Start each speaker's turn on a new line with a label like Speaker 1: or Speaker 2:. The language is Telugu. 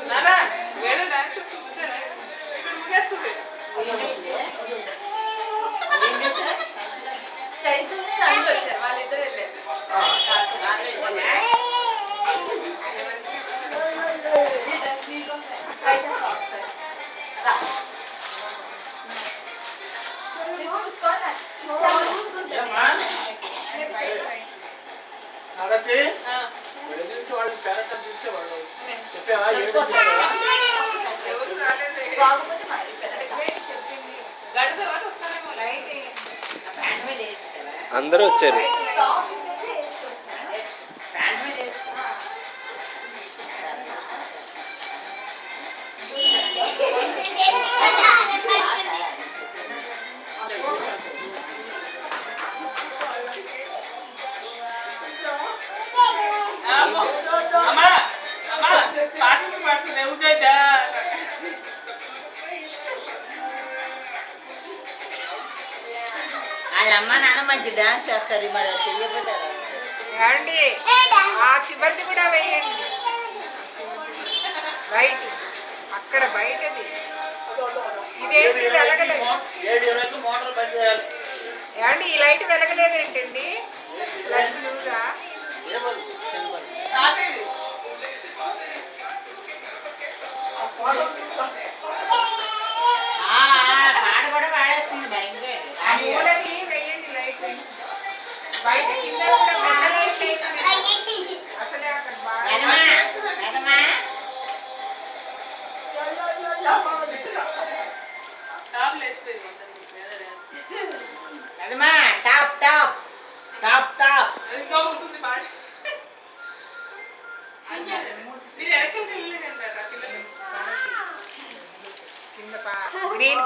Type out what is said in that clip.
Speaker 1: నానా వేరే డాన్స్ చూసారా ఇక్కడ ముగేస్తుంది చైతన్య రంగులు వచ్చారు వాళ్ళిద్దరు వెళ్ళారు
Speaker 2: అందరూ వచ్చారు.
Speaker 3: వాళ్ళమ్మ నాన్న మంచి డాన్స్ చేస్తారు మరి చెయ్యబడ్డారు
Speaker 1: ఏమండి ఆ చివరిది కూడా వేయండి బయట అక్కడ బయటది ఇదేంటి వెలగలేదు ఏమండి ఈ లైట్ వెలగలేదు ఏంటండి లైట్ లూజా
Speaker 3: పాట కూడా పాడేస్తుంది
Speaker 1: మూలకి వేయండి లైట్ బయట కింద అసలే అక్కడ
Speaker 3: top top top top
Speaker 1: green